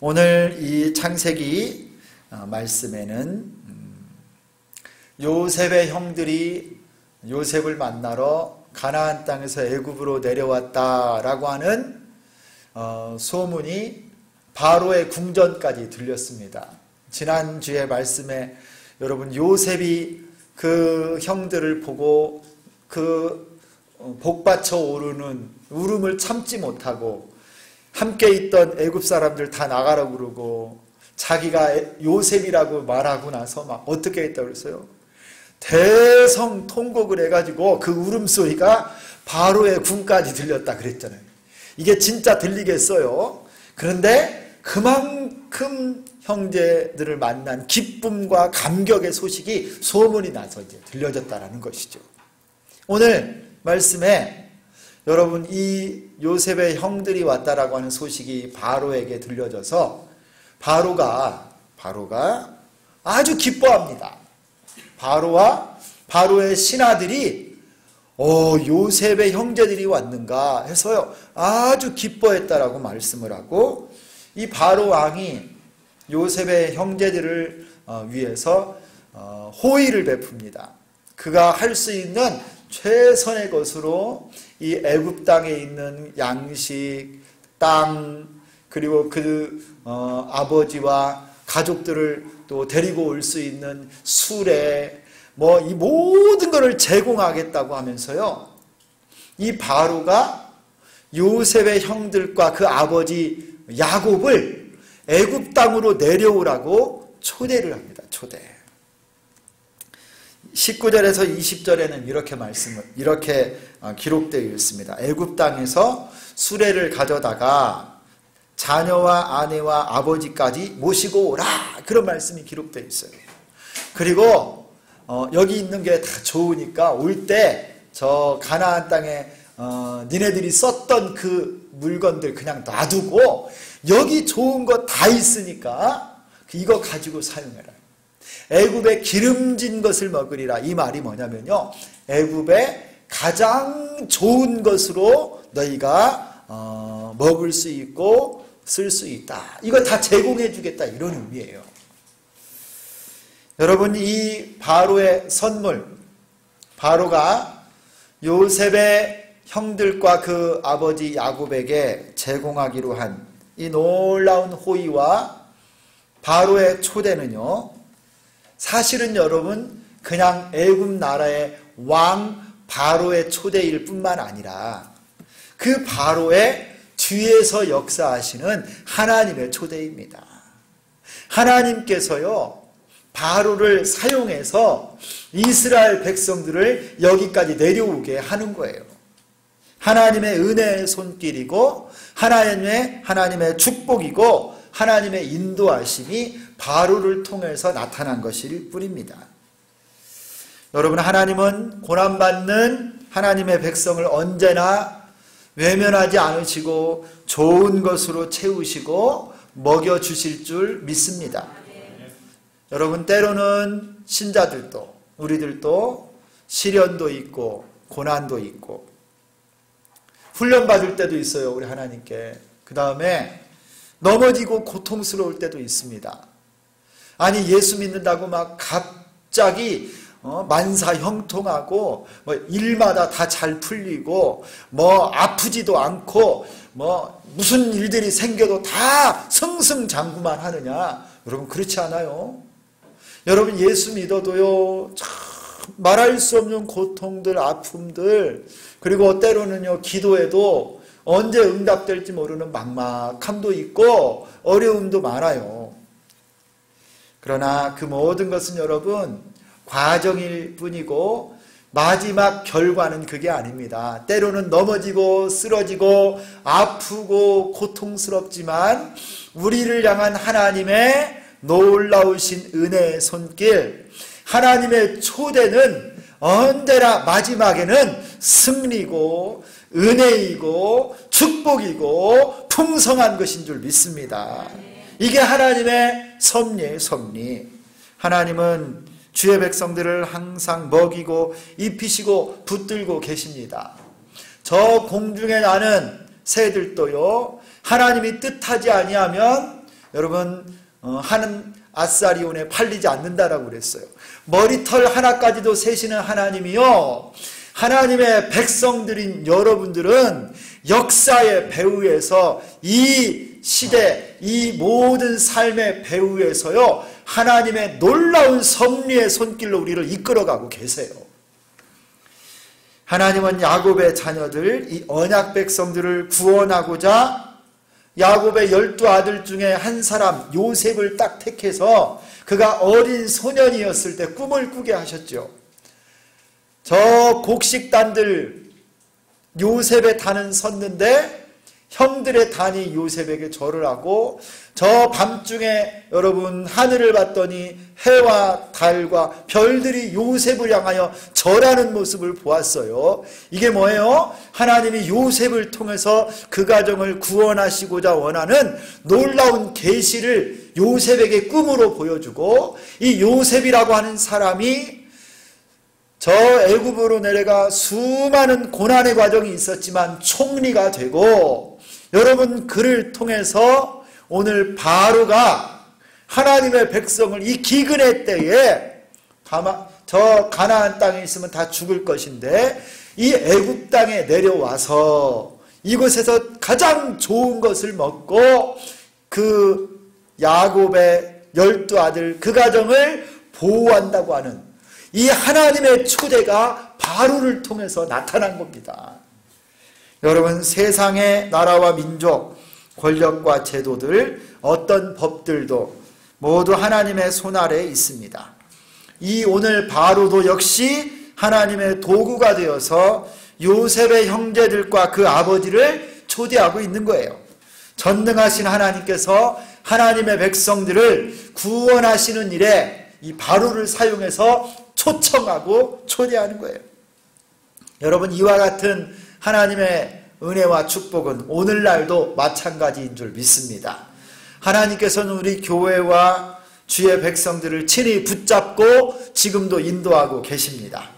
오늘 이 창세기 말씀에는 요셉의 형들이 요셉을 만나러 가나안 땅에서 애굽으로 내려왔다라고 하는 소문이 바로의 궁전까지 들렸습니다. 지난주에 말씀에 여러분 요셉이 그 형들을 보고 그 복받쳐 오르는 울음을 참지 못하고 함께 있던 애굽 사람들 다 나가라고 그러고 자기가 요셉이라고 말하고 나서 막 어떻게 했다고 그랬어요? 대성통곡을 해가지고 그 울음소리가 바로의 궁까지 들렸다 그랬잖아요. 이게 진짜 들리겠어요? 그런데 그만큼 형제들을 만난 기쁨과 감격의 소식이 소문이 나서 이제 들려졌다라는 것이죠. 오늘 말씀에 여러분 이 요셉의 형들이 왔다라고 하는 소식이 바로에게 들려져서 바로가 아주 기뻐합니다. 바로와 바로의 신하들이 요셉의 형제들이 왔는가 해서요 아주 기뻐했다라고 말씀을 하고, 이 바로 왕이 요셉의 형제들을 위해서 호의를 베풉니다. 그가 할 수 있는 최선의 것으로 이 애굽 땅에 있는 양식, 땅, 그리고 그 아버지와 가족들을 또 데리고 올 수 있는 수레, 이 모든 것을 제공하겠다고 하면서요, 이 바로가 요셉의 형들과 그 아버지 야곱을 애굽 땅으로 내려오라고 초대를 합니다. 초대. 19절에서 20절에는 이렇게 기록되어 있습니다. 애굽 땅에서 수레를 가져다가 자녀와 아내와 아버지까지 모시고 오라, 그런 말씀이 기록되어 있어요. 그리고 여기 있는 게 다 좋으니까 올 때 저 가나안 땅에 니네들이 썼던 그 물건들 그냥 놔두고 여기 좋은 거 다 있으니까 이거 가지고 사용해라. 애굽의 기름진 것을 먹으리라. 이 말이 뭐냐면요, 애굽의 가장 좋은 것으로 너희가 먹을 수 있고 쓸 수 있다. 이거 다 제공해 주겠다, 이런 의미예요. 여러분, 이 바로의 선물, 바로가 요셉의 형들과 그 아버지 야곱에게 제공하기로 한 이 놀라운 호의와 바로의 초대는요, 사실은 여러분 그냥 애굽 나라의 왕 바로의 초대일 뿐만 아니라 그 바로의 뒤에서 역사하시는 하나님의 초대입니다. 하나님께서요 바로를 사용해서 이스라엘 백성들을 여기까지 내려오게 하는 거예요. 하나님의 은혜의 손길이고 하나님의 축복이고 하나님의 인도하심이 바로를 통해서 나타난 것일 뿐입니다. 여러분, 하나님은 고난받는 하나님의 백성을 언제나 외면하지 않으시고 좋은 것으로 채우시고 먹여주실 줄 믿습니다. 여러분, 때로는 신자들도 우리들도 시련도 있고 고난도 있고 훈련받을 때도 있어요. 우리 하나님께. 그 다음에 넘어지고 고통스러울 때도 있습니다. 아니, 예수 믿는다고 막 갑자기 만사 형통하고 일마다 다 잘 풀리고 아프지도 않고 무슨 일들이 생겨도 다 승승장구만 하느냐? 여러분, 그렇지 않아요. 여러분, 예수 믿어도요 참 말할 수 없는 고통들, 아픔들, 그리고 때로는요 기도에도 언제 응답될지 모르는 막막함도 있고 어려움도 많아요. 그러나 그 모든 것은 여러분 과정일 뿐이고 마지막 결과는 그게 아닙니다. 때로는 넘어지고 쓰러지고 아프고 고통스럽지만 우리를 향한 하나님의 놀라우신 은혜의 손길, 하나님의 초대는 언제나 마지막에는 승리고 은혜이고 축복이고 풍성한 것인 줄 믿습니다. 이게 하나님의 섭리예요, 섭리. 하나님은 주의 백성들을 항상 먹이고 입히시고 붙들고 계십니다. 저 공중에 나는 새들도요 하나님이 뜻하지 아니하면 여러분 하는 아사리온에 팔리지 않는다라고 그랬어요. 머리털 하나까지도 세시는 하나님이요, 하나님의 백성들인 여러분들은 역사의 배후에서, 이 시대, 이 모든 삶의 배후에서요, 하나님의 놀라운 섭리의 손길로 우리를 이끌어가고 계세요. 하나님은 야곱의 자녀들, 이 언약 백성들을 구원하고자 야곱의 12아들 중에 한 사람 요셉을 딱 택해서 그가 어린 소년이었을 때 꿈을 꾸게 하셨죠. 저 곡식단들 요셉의 단은 섰는데 형들의 단이 요셉에게 절을 하고, 저 밤중에 여러분 하늘을 봤더니 해와 달과 별들이 요셉을 향하여 절하는 모습을 보았어요. 이게 뭐예요? 하나님이 요셉을 통해서 그 가정을 구원하시고자 원하는 놀라운 계시를 요셉에게 꿈으로 보여주고, 이 요셉이라고 하는 사람이 저 애굽으로 내려가 수많은 고난의 과정이 있었지만 총리가 되고, 여러분 그를 통해서 오늘 바로가 하나님의 백성을 이 기근의 때에 저 가나안 땅에 있으면 다 죽을 것인데 이 애굽 땅에 내려와서 이곳에서 가장 좋은 것을 먹고 그 야곱의 12아들 그 가정을 보호한다고 하는 이 하나님의 초대가 바로를 통해서 나타난 겁니다. 여러분, 세상의 나라와 민족, 권력과 제도들, 어떤 법들도 모두 하나님의 손 아래에 있습니다. 이 오늘 바로도 역시 하나님의 도구가 되어서 요셉의 형제들과 그 아버지를 초대하고 있는 거예요. 전능하신 하나님께서 하나님의 백성들을 구원하시는 일에 이 바로를 사용해서 초청하고 초대하는 거예요. 여러분, 이와 같은 하나님의 은혜와 축복은 오늘날도 마찬가지인 줄 믿습니다. 하나님께서는 우리 교회와 주의 백성들을 친히 붙잡고 지금도 인도하고 계십니다.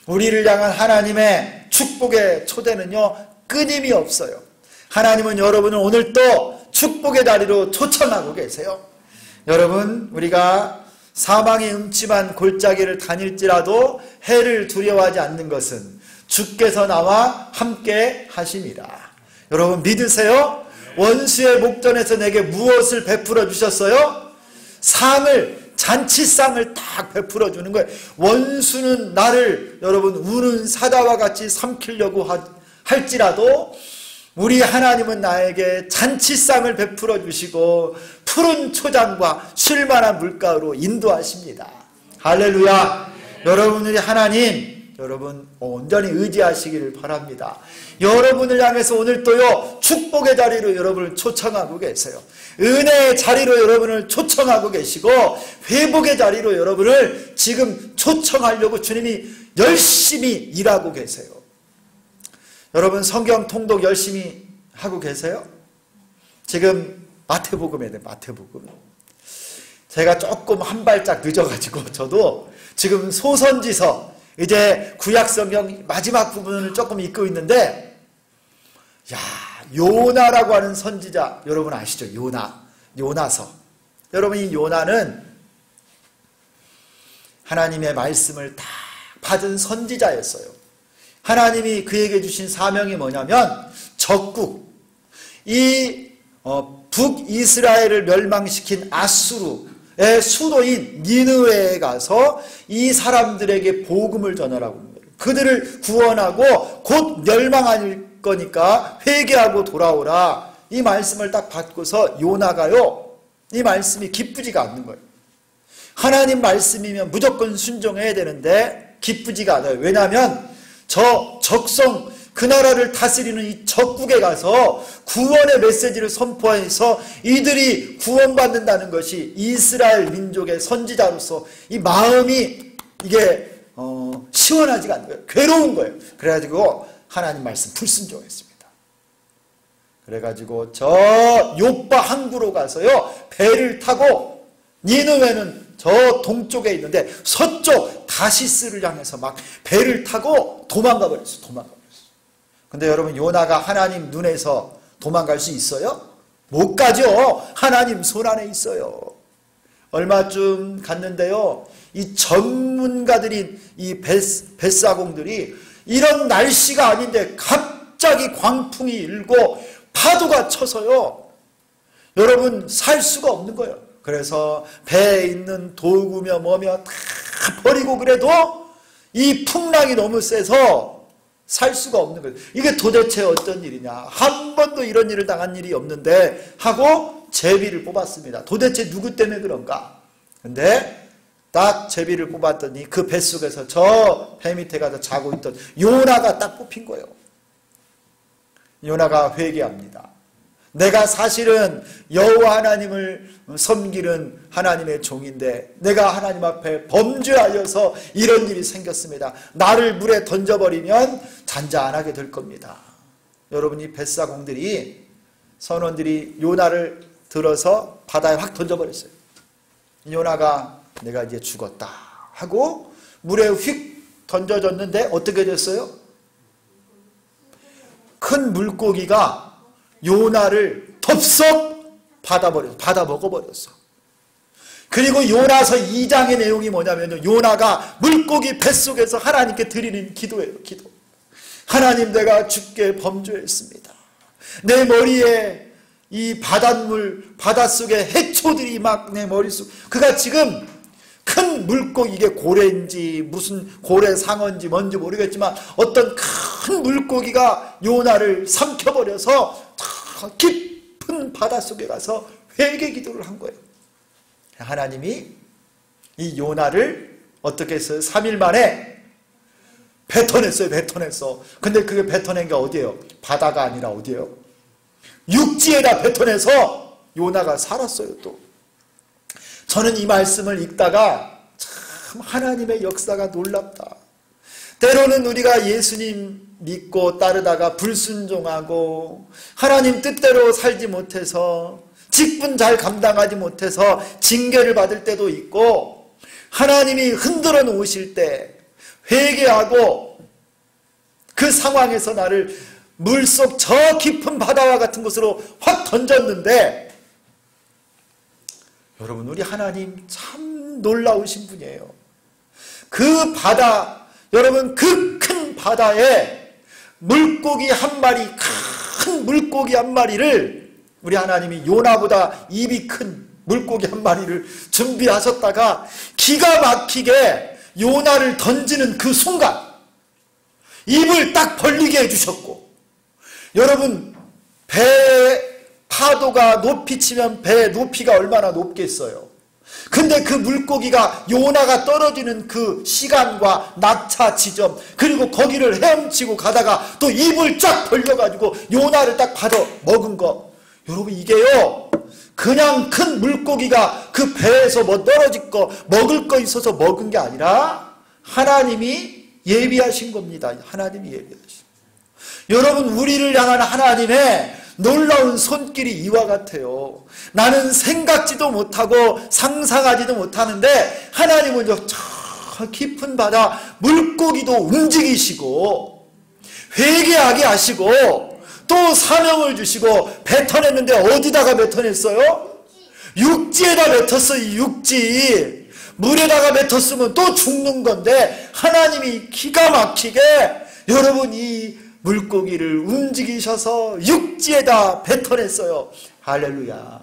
우리를 향한 하나님의 축복의 초대는요, 끊임이 없어요. 하나님은 여러분을 오늘 또 축복의 다리로 초청하고 계세요. 여러분, 우리가 사망의 음침한 골짜기를 다닐지라도 해를 두려워하지 않는 것은 주께서 나와 함께 하심이라. 여러분 믿으세요? 원수의 목전에서 내게 무엇을 베풀어 주셨어요? 상을, 잔치상을 딱 베풀어 주는 거예요. 원수는 나를 여러분 우는 사자와 같이 삼키려고 할지라도 우리 하나님은 나에게 잔치상을 베풀어 주시고 푸른 초장과 쉴만한 물가로 인도하십니다. 할렐루야. 여러분들이 하나님 여러분 온전히 의지하시기를 바랍니다. 여러분을 향해서 오늘 또요 축복의 자리로 여러분을 초청하고 계세요. 은혜의 자리로 여러분을 초청하고 계시고 회복의 자리로 여러분을 지금 초청하려고 주님이 열심히 일하고 계세요. 여러분 성경 통독 열심히 하고 계세요? 지금 마태복음에 대해 마태복음. 제가 조금 한 발짝 늦어가지고 저도 지금 소선지서 이제 구약성경 마지막 부분을 조금 읽고 있는데, 야, 요나라고 하는 선지자 여러분 아시죠? 요나서. 여러분 이 요나는 하나님의 말씀을 다 받은 선지자였어요. 하나님이 그에게 주신 사명이 뭐냐면 적국, 이 북이스라엘을 멸망시킨 아수르의 수도인 니느웨에 가서 이 사람들에게 복음을 전하라고 하는 거예요. 그들을 구원하고 곧 멸망할 거니까 회개하고 돌아오라. 이 말씀을 딱 받고서 요나가요, 이 말씀이 기쁘지가 않는 거예요. 하나님 말씀이면 무조건 순종해야 되는데 기쁘지가 않아요. 왜냐하면 저 적성, 그 나라를 다스리는 이 적국에 가서 구원의 메시지를 선포해서 이들이 구원받는다는 것이 이스라엘 민족의 선지자로서 이 마음이 이게 시원하지가 않는 거예요. 괴로운 거예요. 그래가지고 하나님 말씀 불순종했습니다. 그래가지고 저 요빠 항구로 가서요 배를 타고, 니느웨는 저 동쪽에 있는데 서쪽 다시스를 향해서 막 배를 타고 도망가 버렸어요. 근데 여러분 요나가 하나님 눈에서 도망갈 수 있어요? 못 가죠. 하나님 손 안에 있어요. 얼마쯤 갔는데요, 이 전문가들인 이 뱃사공들이 이런 날씨가 아닌데 갑자기 광풍이 일고 파도가 쳐서요, 여러분 살 수가 없는 거예요. 그래서 배에 있는 도구며 뭐며 다 버리고 그래도 이 풍랑이 너무 세서 살 수가 없는 거예요. 이게 도대체 어떤 일이냐, 한 번도 이런 일을 당한 일이 없는데 하고 제비를 뽑았습니다. 도대체 누구 때문에 그런가? 근데 딱 제비를 뽑았더니 그 뱃속에서 저 배 밑에 가서 자고 있던 요나가 딱 뽑힌 거예요. 요나가 회개합니다. 내가 사실은 여호와 하나님을 섬기는 하나님의 종인데 내가 하나님 앞에 범죄하여서 이런 일이 생겼습니다. 나를 물에 던져버리면 잔잔하게 될 겁니다. 여러분, 이 뱃사공들이, 선원들이 요나를 들어서 바다에 확 던져버렸어요. 요나가 내가 이제 죽었다 하고 물에 휙 던져졌는데 어떻게 됐어요? 큰 물고기가 요나를 덥석 받아 먹어버렸어. 그리고 요나서 2장의 내용이 뭐냐면 요나가 물고기 뱃속에서 하나님께 드리는 기도예요. 기도. 하나님, 내가 주께 범죄했습니다. 내 머리에 이 바닷속에 해초들이 막 내 머릿속, 그가 지금 큰 물고기, 이게 고래인지 무슨 고래상어인지 뭔지 모르겠지만 어떤 큰 물고기가 요나를 삼켜버려서 깊은 바닷속에 가서 회개 기도를 한 거예요. 하나님이 이 요나를 어떻게 했어요? 3일 만에 뱉어냈어요. 뱉어냈어. 근데 그게 뱉어낸 게 어디예요? 바다가 아니라 어디예요? 육지에다 뱉어내서 요나가 살았어요. 또 저는 이 말씀을 읽다가 참 하나님의 역사가 놀랍다. 때로는 우리가 예수님 믿고 따르다가 불순종하고 하나님 뜻대로 살지 못해서 직분 잘 감당하지 못해서 징계를 받을 때도 있고, 하나님이 흔들어 놓으실 때 회개하고 그 상황에서 나를 물속 저 깊은 바다와 같은 곳으로 확 던졌는데, 여러분, 우리 하나님 참 놀라우신 분이에요. 그 바다, 여러분, 그 큰 바다에 물고기 한 마리, 큰 물고기 한 마리를 우리 하나님이 요나보다 입이 큰 물고기 한 마리를 준비하셨다가 기가 막히게 요나를 던지는 그 순간 입을 딱 벌리게 해주셨고, 여러분, 배 파도가 높이 치면 배 높이가 얼마나 높겠어요. 근데 그 물고기가 요나가 떨어지는 그 시간과 낙차 지점, 그리고 거기를 헤엄치고 가다가 또 입을 쫙 벌려가지고 요나를 딱 받아 먹은 거, 여러분, 이게요 그냥 큰 물고기가 그 배에서 뭐 떨어질 거 먹을 거 있어서 먹은 게 아니라 하나님이 예비하신 겁니다. 하나님이 예비하신. 여러분, 우리를 향한 하나님의 놀라운 손길이 이와 같아요. 나는 생각지도 못하고 상상하지도 못하는데 하나님은 저 깊은 바다 물고기도 움직이시고 회개하게 하시고 또 사명을 주시고 뱉어냈는데 어디다가 뱉어냈어요? 육지에다 뱉었어요. 육지. 물에다가 뱉었으면 또 죽는 건데 하나님이 기가 막히게 여러분 이 물고기를 움직이셔서 육지에다 뱉어냈어요. 할렐루야.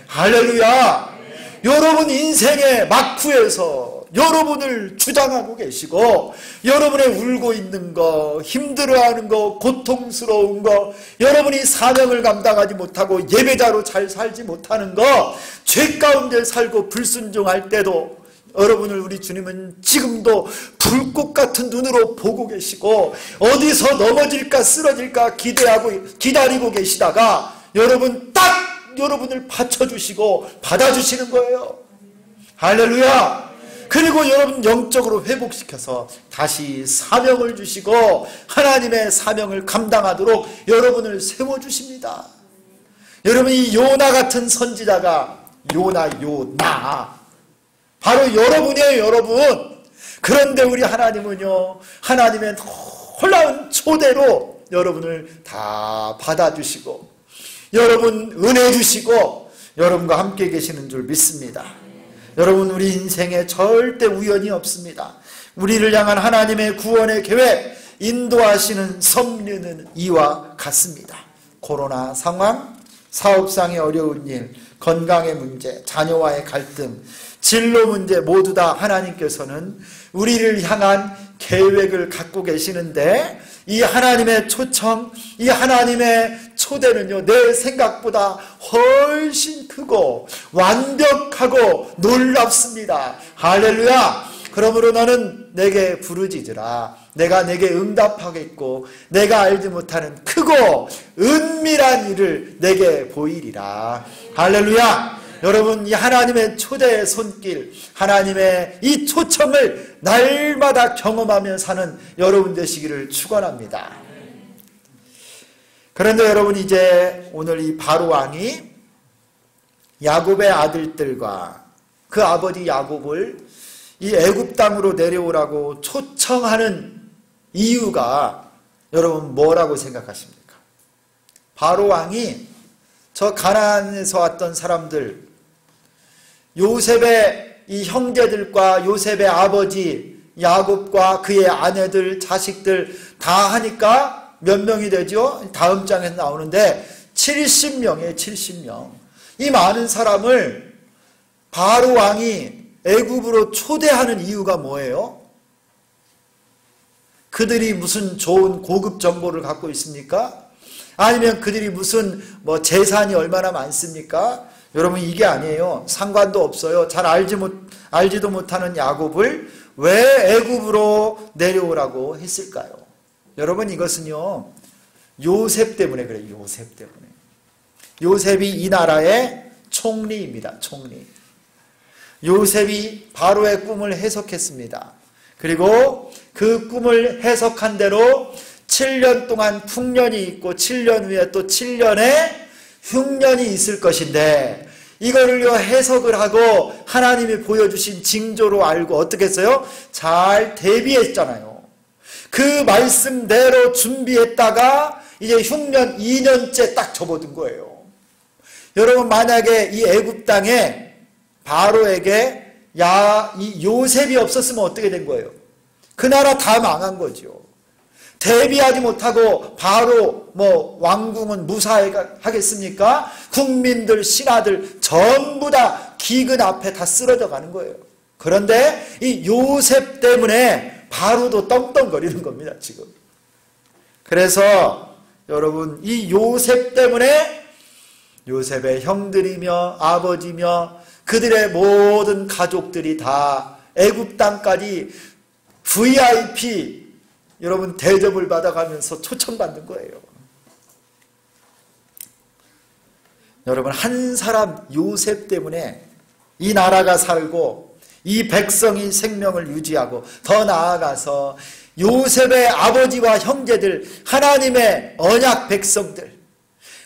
할렐루야. 여러분 인생의 막후에서 여러분을 주장하고 계시고, 여러분의 울고 있는 거, 힘들어하는 거, 고통스러운 거, 여러분이 사명을 감당하지 못하고 예배자로 잘 살지 못하는 거, 죄 가운데 살고 불순종할 때도 여러분을 우리 주님은 지금도 불꽃 같은 눈으로 보고 계시고, 어디서 넘어질까 쓰러질까 기다리고 계시다가 여러분 딱 여러분을 받쳐주시고 받아주시는 거예요. 할렐루야. 그리고 여러분 영적으로 회복시켜서 다시 사명을 주시고 하나님의 사명을 감당하도록 여러분을 세워주십니다. 여러분, 이 요나 같은 선지자가 요나 바로 여러분이에요. 여러분. 그런데 우리 하나님은요, 하나님의 놀라운 초대로 여러분을 다 받아주시고 여러분 은혜 주시고 여러분과 함께 계시는 줄 믿습니다. 여러분, 우리 인생에 절대 우연이 없습니다. 우리를 향한 하나님의 구원의 계획, 인도하시는 섭리는 이와 같습니다. 코로나 상황, 사업상의 어려운 일, 건강의 문제, 자녀와의 갈등, 진로 문제 모두 다 하나님께서는 우리를 향한 계획을 갖고 계시는데, 이 하나님의 초청, 이 하나님의 초대는요, 내 생각보다 훨씬 크고 완벽하고 놀랍습니다. 할렐루야! 그러므로 너는 내게 부르짖으라. 내가 내게 응답하겠고 내가 알지 못하는 크고 은밀한 일을 내게 보이리라. 할렐루야! 여러분, 이 하나님의 초대의 손길, 하나님의 이 초청을 날마다 경험하며 사는 여러분 되시기를 축원합니다. 그런데 여러분, 이제 오늘 이 바로 왕이 야곱의 아들들과 그 아버지 야곱을 이 애굽 땅으로 내려오라고 초청하는 이유가 여러분 뭐라고 생각하십니까? 바로 왕이 저 가나안에서 왔던 사람들, 요셉의 이 형제들과 요셉의 아버지 야곱과 그의 아내들, 자식들 다 하니까 몇 명이 되죠? 다음 장에서 나오는데 70명이에요. 70명. 이 많은 사람을 바로 왕이 애굽으로 초대하는 이유가 뭐예요? 그들이 무슨 좋은 고급 정보를 갖고 있습니까? 아니면 그들이 무슨 재산이 얼마나 많습니까? 여러분, 이게 아니에요. 상관도 없어요. 잘 알지도 못하는 야곱을 왜 애굽으로 내려오라고 했을까요? 여러분, 이것은요, 요셉 때문에 그래요. 요셉 때문에. 요셉이 이 나라의 총리입니다. 총리. 요셉이 바로의 꿈을 해석했습니다. 그리고 그 꿈을 해석한 대로 7년 동안 풍년이 있고 7년 후에 또 7년의 흉년이 있을 것인데, 이거를요 해석을 하고 하나님이 보여주신 징조로 알고 어떻게 했어요? 잘 대비했잖아요. 그 말씀대로 준비했다가 이제 흉년 2년째 딱 접어든 거예요. 여러분, 만약에 이 애굽 땅에 바로에게 이 요셉이 없었으면 어떻게 된 거예요? 그 나라 다 망한 거죠. 대비하지 못하고 바로 왕궁은 무사하겠습니까? 국민들, 신하들 전부 다 기근 앞에 다 쓰러져 가는 거예요. 그런데 이 요셉 때문에 바로도 떵떵거리는 겁니다, 지금. 그래서 여러분, 이 요셉 때문에 요셉의 형들이며 아버지며 그들의 모든 가족들이 다 애굽 땅까지 VIP 여러분 대접을 받아가면서 초청받는 거예요. 여러분, 한 사람 요셉 때문에 이 나라가 살고 이 백성이 생명을 유지하고, 더 나아가서 요셉의 아버지와 형제들, 하나님의 언약 백성들,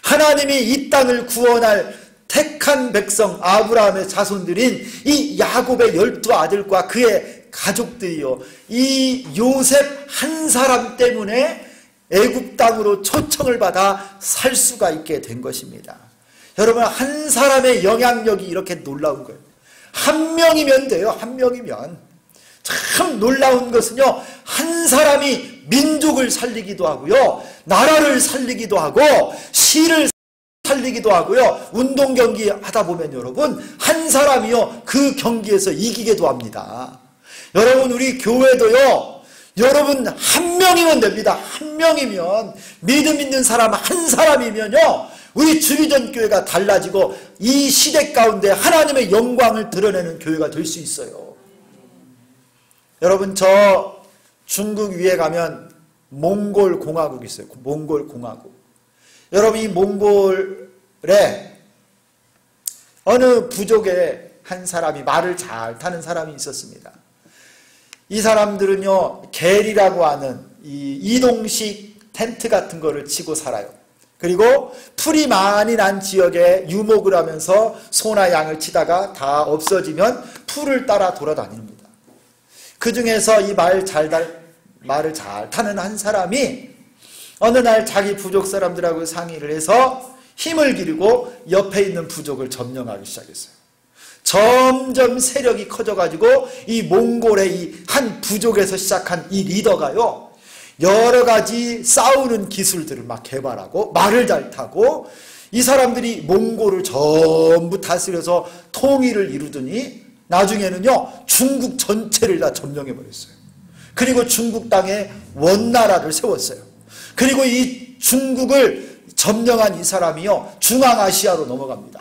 하나님이 이 땅을 구원할 택한 백성 아브라함의 자손들인 이 야곱의 12아들과 그의 가족들이요, 이 요셉 한 사람 때문에 애굽 땅으로 초청을 받아 살 수가 있게 된 것입니다. 여러분, 한 사람의 영향력이 이렇게 놀라운 거예요. 한 명이면 돼요. 한 명이면. 참 놀라운 것은요, 한 사람이 민족을 살리기도 하고요, 나라를 살리기도 하고, 시를 살리기도 하고요, 운동 경기 하다 보면 여러분, 한 사람이요 그 경기에서 이기기도 합니다. 여러분, 우리 교회도요, 여러분 한 명이면 됩니다. 한 명이면, 믿음 있는 사람 한 사람이면요, 우리 주리전 교회가 달라지고 이 시대 가운데 하나님의 영광을 드러내는 교회가 될 수 있어요. 여러분, 저 중국 위에 가면 몽골 공화국이 있어요. 몽골 공화국. 여러분, 이 몽골에 어느 부족의 한 사람이, 말을 잘 타는 사람이 있었습니다. 이 사람들은요, 겔이라고 하는 이 이동식 텐트 같은 거를 치고 살아요. 그리고 풀이 많이 난 지역에 유목을 하면서 소나 양을 치다가 다 없어지면 풀을 따라 돌아다닙니다. 그 중에서 이 말을 잘 타는 한 사람이 어느 날 자기 부족 사람들하고 상의를 해서 힘을 기르고 옆에 있는 부족을 점령하기 시작했어요. 점점 세력이 커져가지고 이 몽골의 이 한 부족에서 시작한 이 리더가요, 여러 가지 싸우는 기술들을 막 개발하고 말을 잘 타고 이 사람들이 몽골을 전부 다스려서 통일을 이루더니 나중에는요 중국 전체를 다 점령해버렸어요. 그리고 중국 땅에 원나라를 세웠어요. 그리고 이 중국을 점령한 이 사람이요 중앙아시아로 넘어갑니다.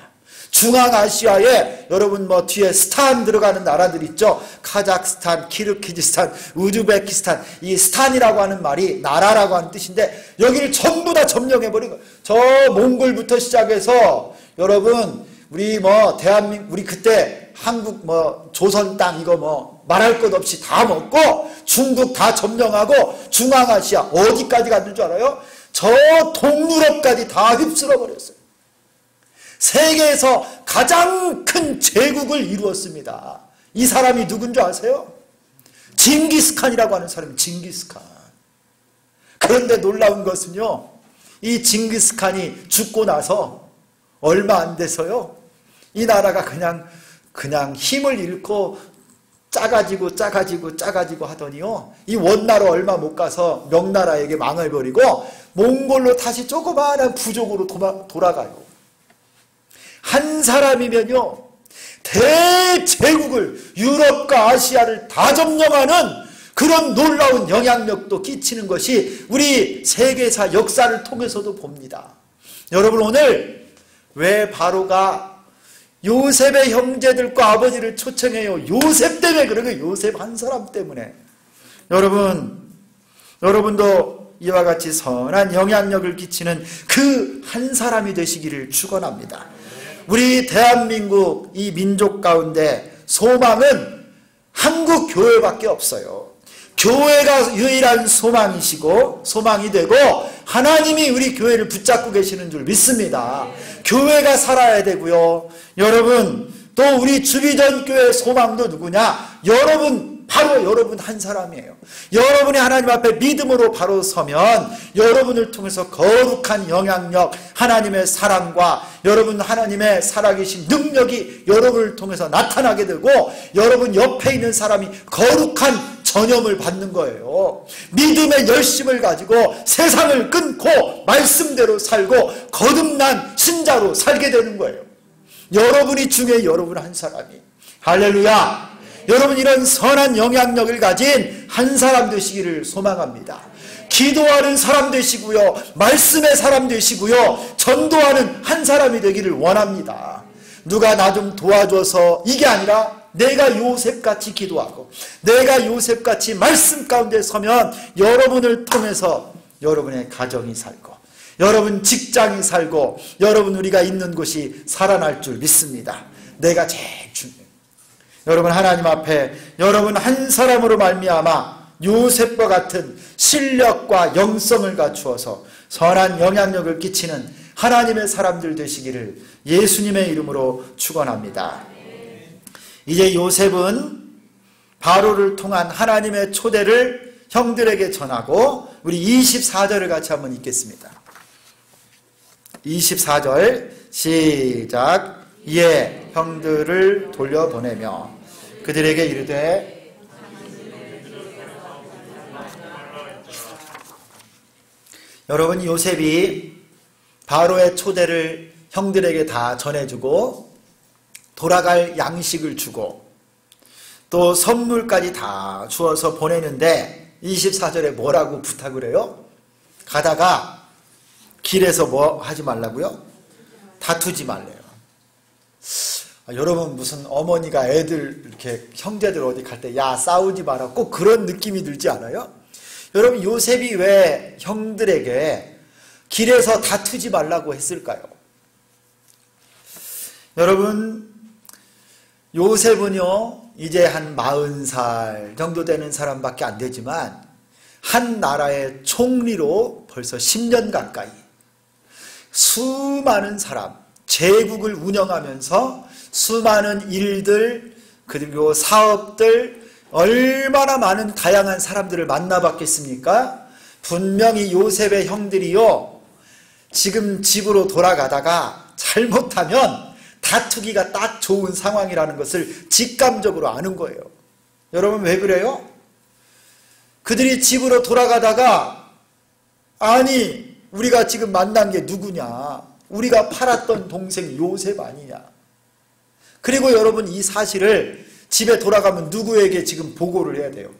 중앙아시아에 여러분 뭐 뒤에 스탄 들어가는 나라들 있죠. 카자흐스탄, 키르기즈스탄, 우즈베키스탄. 이 스탄이라고 하는 말이 나라라고 하는 뜻인데 여기를 전부 다 점령해버린 거예요. 저 몽골부터 시작해서 여러분 우리 뭐 대한민국 우리 그때 한국 뭐 조선 땅 이거 뭐 말할 것 없이 다 먹고 중국 다 점령하고 중앙아시아 어디까지 갔는 줄 알아요? 저 동유럽까지 다 휩쓸어 버렸어요. 세계에서 가장 큰 제국을 이루었습니다. 이 사람이 누군 줄 아세요? 징기스칸이라고 하는 사람이 징기스칸. 그런데 놀라운 것은요, 이 징기스칸이 죽고 나서 얼마 안 돼서요, 이 나라가 그냥 힘을 잃고 작아지고 하더니요, 이 원나라 얼마 못 가서 명나라에게 망을 버리고 몽골로 다시 조그마한 부족으로 돌아가요. 한 사람이면요 대제국을 유럽과 아시아를 다 점령하는 그런 놀라운 영향력도 끼치는 것이 우리 세계사 역사를 통해서도 봅니다. 여러분 오늘 왜 바로가 요셉의 형제들과 아버지를 초청해요? 요셉 때문에 그런 거예요. 요셉 한 사람 때문에. 여러분도 이와 같이 선한 영향력을 끼치는 그 한 사람이 되시기를 축원합니다. 우리 대한민국 이 민족 가운데 소망은 한국 교회밖에 없어요. 교회가 유일한 소망이시고 소망이 되고 하나님이 우리 교회를 붙잡고 계시는 줄 믿습니다. 교회가 살아야 되고요. 여러분 또 우리 주비전 교회 소망도 누구냐? 바로 여러분 한 사람이에요. 여러분이 하나님 앞에 믿음으로 바로 서면 여러분을 통해서 거룩한 영향력, 하나님의 사랑과 여러분 하나님의 살아계신 능력이 여러분을 통해서 나타나게 되고 여러분 옆에 있는 사람이 거룩한 전염을 받는 거예요. 믿음의 열심을 가지고 세상을 끊고 말씀대로 살고 거듭난 신자로 살게 되는 거예요. 여러분이 중에 여러분 한 사람이. 할렐루야. 여러분 이런 선한 영향력을 가진 한 사람 되시기를 소망합니다. 기도하는 사람 되시고요. 말씀의 사람 되시고요. 전도하는 한 사람이 되기를 원합니다. 누가 나 좀 도와줘서 이게 아니라 내가 요셉같이 기도하고 내가 요셉같이 말씀 가운데 서면 여러분을 통해서 여러분의 가정이 살고 여러분 직장이 살고 여러분 우리가 있는 곳이 살아날 줄 믿습니다. 내가 제일 중요해요. 여러분 하나님 앞에 여러분 한 사람으로 말미암아 요셉과 같은 실력과 영성을 갖추어서 선한 영향력을 끼치는 하나님의 사람들 되시기를 예수님의 이름으로 축원합니다. 이제 요셉은 바로를 통한 하나님의 초대를 형들에게 전하고 우리 24절을 같이 한번 읽겠습니다. 24절 시작. 이에 형들을 돌려보내며 그들에게 이르되 여러분 요셉이 바로의 초대를 형들에게 다 전해주고 돌아갈 양식을 주고 또 선물까지 다 주어서 보내는데 24절에 뭐라고 부탁을 해요? 가다가 길에서 뭐 하지 말라고요? 다투지 말래요. 여러분 무슨 어머니가 애들 이렇게 형제들 어디 갈 때 야 싸우지 마라 꼭 그런 느낌이 들지 않아요? 여러분 요셉이 왜 형들에게 길에서 다투지 말라고 했을까요? 여러분 요셉은요 이제 한 40살 정도 되는 사람밖에 안 되지만 한 나라의 총리로 벌써 10년 가까이 수많은 사람 제국을 운영하면서 수많은 일들 그리고 사업들 얼마나 많은 다양한 사람들을 만나봤겠습니까? 분명히 요셉의 형들이요 지금 집으로 돌아가다가 잘못하면 다투기가 딱 좋은 상황이라는 것을 직감적으로 아는 거예요. 여러분 왜 그래요? 그들이 집으로 돌아가다가 아니 우리가 지금 만난 게 누구냐? 우리가 팔았던 동생 요셉 아니냐? 그리고 여러분 이 사실을 집에 돌아가면 누구에게 지금 보고를 해야 돼요?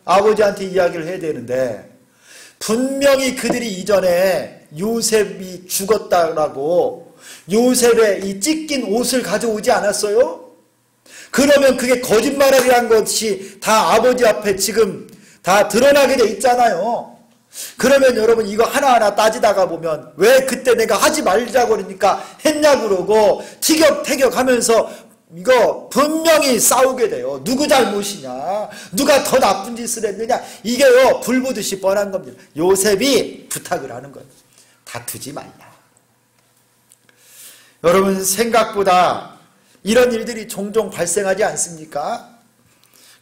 아버지한테 이야기를 해야 되는데 분명히 그들이 이전에 요셉이 죽었다라고 요셉의 이 찢긴 옷을 가져오지 않았어요? 그러면 그게 거짓말이라는 것이 다 아버지 앞에 지금 다 드러나게 돼 있잖아요. 그러면 여러분 이거 하나하나 따지다가 보면 왜 그때 내가 하지 말자고 그러니까 했냐고 그러고 티격태격 하면서 이거 분명히 싸우게 돼요. 누구 잘못이냐? 누가 더 나쁜 짓을 했느냐? 이게요 불보듯이 뻔한 겁니다. 요셉이 부탁을 하는 거예요. 다투지 말라. 여러분 생각보다 이런 일들이 종종 발생하지 않습니까?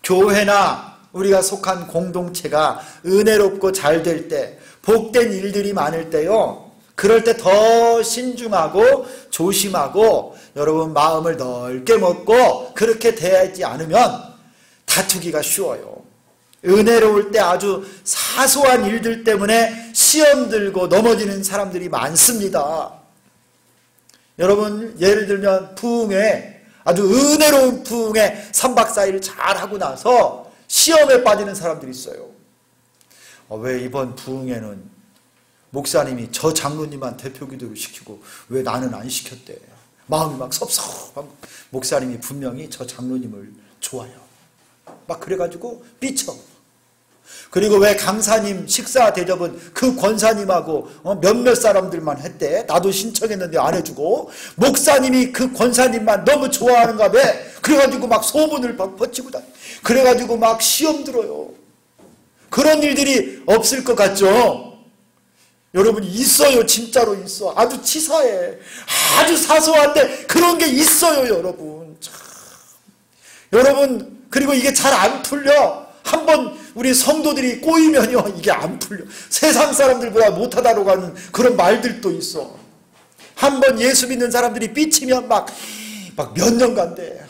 교회나 우리가 속한 공동체가 은혜롭고 잘 될 때, 복된 일들이 많을 때요, 그럴 때 더 신중하고 조심하고 여러분 마음을 넓게 먹고 그렇게 대하지 않으면 다투기가 쉬워요. 은혜로울 때 아주 사소한 일들 때문에 시험 들고 넘어지는 사람들이 많습니다. 여러분 예를 들면 부흥회, 아주 은혜로운 부흥회 3박 4일 잘하고 나서 시험에 빠지는 사람들이 있어요. 왜 이번 부흥회는 목사님이 저 장로님만 대표기도를 시키고 왜 나는 안 시켰대. 마음이 막 섭섭한. 목사님이 분명히 저 장로님을 좋아요. 막 그래가지고 삐쳐. 그리고 왜 강사님 식사 대접은 그 권사님하고 몇몇 사람들만 했대. 나도 신청했는데 안 해주고 목사님이 그 권사님만 너무 좋아하는가 봐. 그래가지고 막 소문을 막 퍼치고 다니. 그래가지고 막 시험 들어요. 그런 일들이 없을 것 같죠? 여러분 있어요. 진짜로 있어. 아주 치사해. 아주 사소한데 그런 게 있어요. 여러분 참. 여러분 그리고 이게 잘 안 풀려. 한번 우리 성도들이 꼬이면요 이게 안 풀려. 세상 사람들보다 못하다고 하는 그런 말들도 있어. 한번 예수 믿는 사람들이 삐치면 막 몇 년간 돼.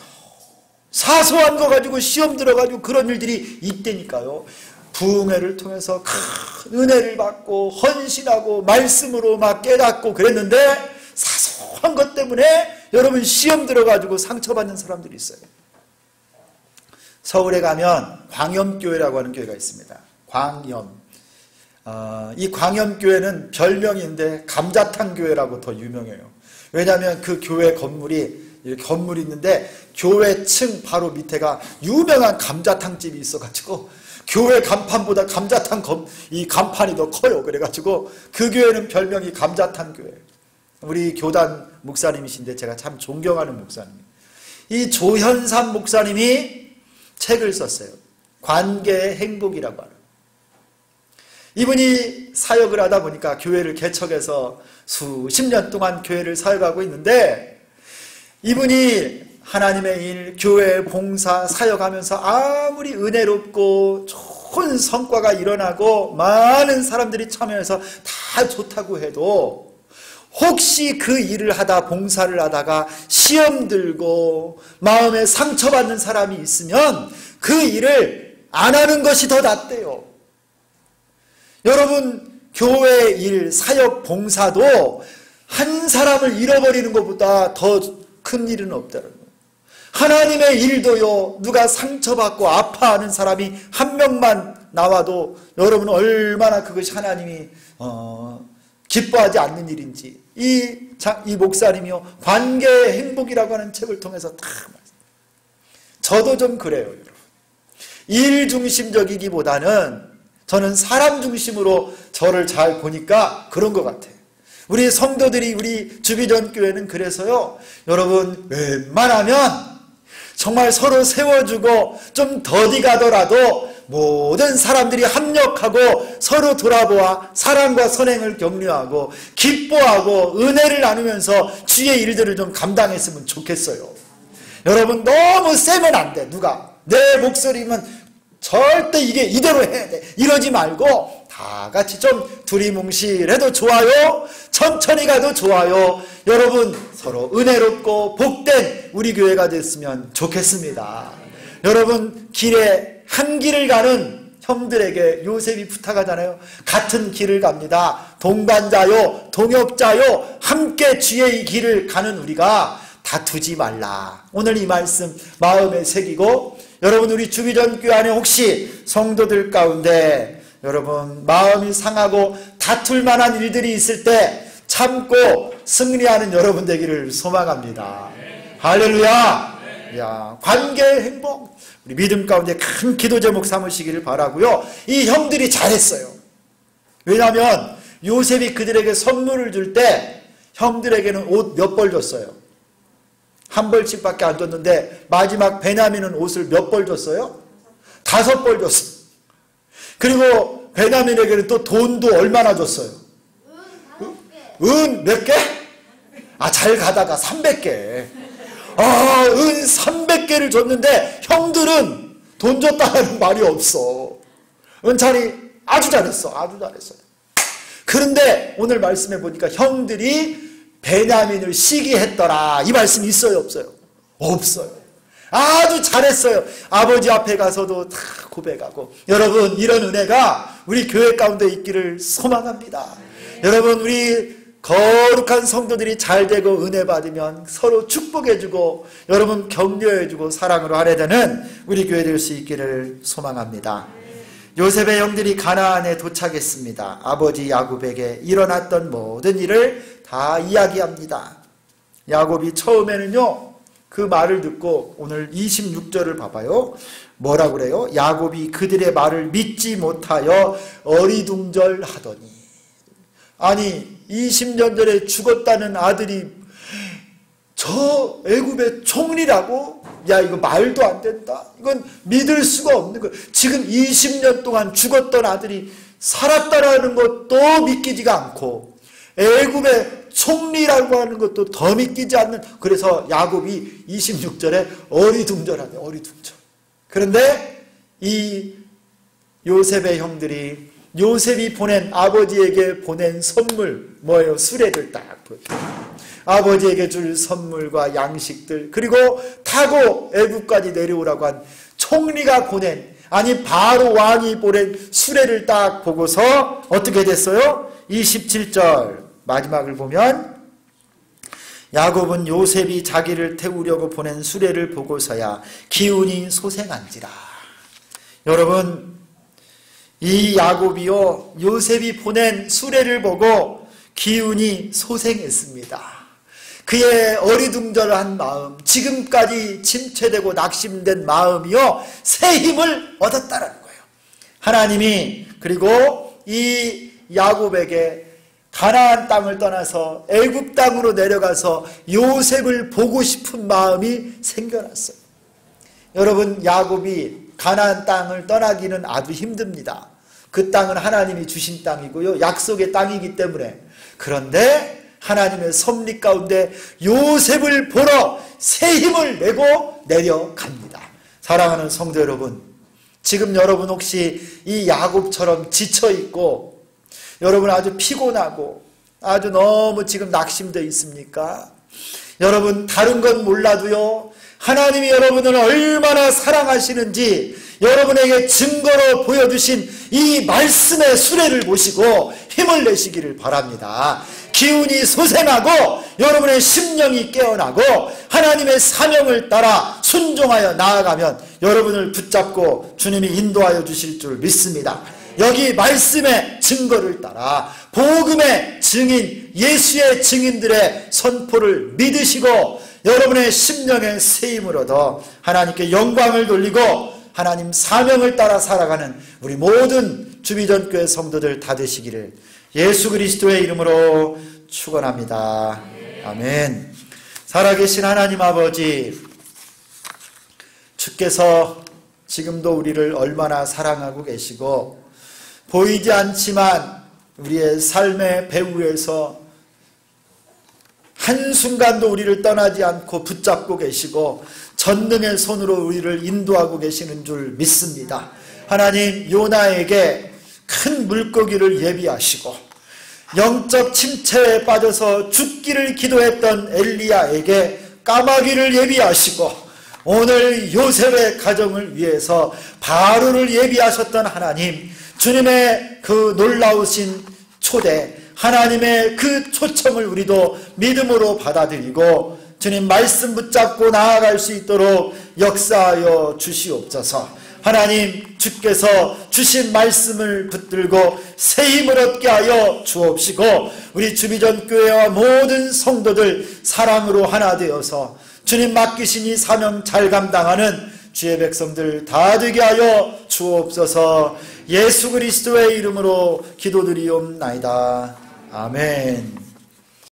사소한 거 가지고 시험 들어가지고 그런 일들이 있다니까요. 부흥회를 통해서 큰 은혜를 받고 헌신하고 말씀으로 막 깨닫고 그랬는데 사소한 것 때문에 여러분 시험 들어가지고 상처받는 사람들이 있어요. 서울에 가면 광염교회라고 하는 교회가 있습니다. 광염. 이 광염교회는 별명인데 감자탕 교회라고 더 유명해요. 왜냐하면 그 교회 건물이 이렇게 건물이 있는데 교회 층 바로 밑에가 유명한 감자탕집이 있어가지고 교회 간판보다 감자탕 이 간판이 더 커요. 그래가지고 그 교회는 별명이 감자탕 교회. 우리 교단 목사님이신데 제가 참 존경하는 목사님. 이 조현삼 목사님이 책을 썼어요. 관계의 행복이라고 하는. 이분이 사역을 하다 보니까 교회를 개척해서 수십 년 동안 교회를 사역하고 있는데 이분이 하나님의 일, 교회 봉사, 사역하면서 아무리 은혜롭고 좋은 성과가 일어나고 많은 사람들이 참여해서 다 좋다고 해도 혹시 그 일을 하다 봉사를 하다가 시험 들고 마음에 상처받는 사람이 있으면 그 일을 안 하는 것이 더 낫대요. 여러분 교회 일, 사역, 봉사도 한 사람을 잃어버리는 것보다 더 큰 일은 없다는 거예요. 하나님의 일도요, 누가 상처받고 아파하는 사람이 한 명만 나와도 여러분 얼마나 그것이 하나님이 기뻐하지 않는 일인지 이 목사님이요 관계의 행복이라고 하는 책을 통해서 다 말씀해요. 저도 좀 그래요. 여러분. 일 중심적이기보다는 저는 사람 중심으로 저를 잘 보니까 그런 것 같아요. 우리 성도들이 우리 주기전 교회는 그래서요 여러분 웬만하면 정말 서로 세워주고 좀 더디 가더라도 모든 사람들이 합력하고 서로 돌아보아 사랑과 선행을 격려하고 기뻐하고 은혜를 나누면서 주의 일들을 좀 감당했으면 좋겠어요. 여러분 너무 세면 안 돼. 누가 내 목소리면 절대 이게 이대로 해야 돼 이러지 말고 다 같이 좀 두리뭉실해도 좋아요. 천천히 가도 좋아요. 여러분 서로 은혜롭고 복된 우리 교회가 됐으면 좋겠습니다. 여러분 길에 한 길을 가는 형들에게 요셉이 부탁하잖아요. 같은 길을 갑니다. 동반자요, 동역자요, 함께 주의 이 길을 가는 우리가 다투지 말라. 오늘 이 말씀 마음에 새기고, 여러분 우리 주기전교회 안에 혹시 성도들 가운데 여러분 마음이 상하고 다툴 만한 일들이 있을 때 참고 승리하는 여러분 되기를 소망합니다. 할렐루야. 야, 관계의 행복, 우리 믿음 가운데 큰 기도 제목 삼으시기를 바라고요. 이 형들이 잘했어요. 왜냐하면 요셉이 그들에게 선물을 줄 때 형들에게는 옷 몇 벌 줬어요? 한 벌씩밖에 안 줬는데 마지막 베냐민은 옷을 몇 벌 줬어요? 5벌 줬어요. 그리고 베냐민에게는 또 돈도 얼마나 줬어요? 은 몇 개? 잘 가다가 300개. 은 300개를 줬는데 형들은 돈 줬다는 말이 없어. 은찬이 아주 잘했어. 아주 잘했어요. 그런데 오늘 말씀해 보니까 형들이 베냐민을 시기했더라. 이 말씀이 있어요, 없어요? 없어요. 아주 잘했어요. 아버지 앞에 가서도 다 고백하고. 여러분 이런 은혜가 우리 교회 가운데 있기를 소망합니다. 여러분 우리 거룩한 성도들이 잘 되고 은혜 받으면 서로 축복해주고 여러분 격려해주고 사랑으로 할애되는 우리 교회 될 수 있기를 소망합니다. 요셉의 형들이 가나안에 도착했습니다. 아버지 야곱에게 일어났던 모든 일을 다 이야기합니다. 야곱이 처음에는요 그 말을 듣고 오늘 26절을 봐봐요. 뭐라고 그래요? 야곱이 그들의 말을 믿지 못하여 어리둥절하더니. 아니 20년 전에 죽었다는 아들이 저 애굽의 총리라고? 야 이거 말도 안 된다. 이건 믿을 수가 없는 거예요. 지금 20년 동안 죽었던 아들이 살았다라는 것도 믿기지가 않고 애굽의 총리라고 하는 것도 더 믿기지 않는. 그래서 야곱이 26절에 어리둥절하네. 어리둥절. 그런데 이 요셉의 형들이 요셉이 보낸 아버지에게 보낸 선물 뭐예요? 수레를 딱 보여요. 아버지에게 줄 선물과 양식들, 그리고 타고 애굽까지 내려오라고 한 총리가 보낸, 아니 바로 왕이 보낸 수레를 딱 보고서 어떻게 됐어요? 27절 마지막을 보면 야곱은 요셉이 자기를 태우려고 보낸 수레를 보고서야 기운이 소생한지라. 여러분 이 야곱이요 요셉이 보낸 수레를 보고 기운이 소생했습니다. 그의 어리둥절한 마음, 지금까지 침체되고 낙심된 마음이요 새 힘을 얻었다는 거예요. 하나님이 그리고 이 야곱에게 가나안 땅을 떠나서 애굽 땅으로 내려가서 요셉을 보고 싶은 마음이 생겨났어요. 여러분 야곱이 가나안 땅을 떠나기는 아주 힘듭니다. 그 땅은 하나님이 주신 땅이고요 약속의 땅이기 때문에. 그런데 하나님의 섭리 가운데 요셉을 보러 새 힘을 내고 내려갑니다. 사랑하는 성도 여러분, 지금 여러분 혹시 이 야곱처럼 지쳐있고 여러분 아주 피곤하고 아주 너무 지금 낙심되어 있습니까? 여러분 다른 건 몰라도요 하나님이 여러분을 얼마나 사랑하시는지 여러분에게 증거로 보여주신 이 말씀의 수레를 보시고 힘을 내시기를 바랍니다. 기운이 소생하고 여러분의 심령이 깨어나고 하나님의 사명을 따라 순종하여 나아가면 여러분을 붙잡고 주님이 인도하여 주실 줄 믿습니다. 여기 말씀의 증거를 따라 복음의 증인, 예수의 증인들의 선포를 믿으시고 여러분의 심령의 새 힘을 얻어 하나님께 영광을 돌리고 하나님 사명을 따라 살아가는 우리 모든 주비전교회 성도들 다 되시기를 예수 그리스도의 이름으로 축원합니다. 아멘. 살아계신 하나님 아버지, 주께서 지금도 우리를 얼마나 사랑하고 계시고 보이지 않지만 우리의 삶의 배후에서 한순간도 우리를 떠나지 않고 붙잡고 계시고 전능의 손으로 우리를 인도하고 계시는 줄 믿습니다. 하나님, 요나에게 큰 물고기를 예비하시고 영적 침체에 빠져서 죽기를 기도했던 엘리야에게 까마귀를 예비하시고 오늘 요셉의 가정을 위해서 바로를 예비하셨던 하나님, 주님의 그 놀라우신 초대, 하나님의 그 초청을 우리도 믿음으로 받아들이고 주님 말씀 붙잡고 나아갈 수 있도록 역사하여 주시옵소서. 하나님, 주께서 주신 말씀을 붙들고 새 힘을 얻게 하여 주옵시고 우리 주비전 교회와 모든 성도들 사랑으로 하나 되어서 주님 맡기신 이 사명 잘 감당하는 주의 백성들 다 되게 하여 주옵소서. 예수 그리스도의 이름으로 기도드리옵나이다. 아멘.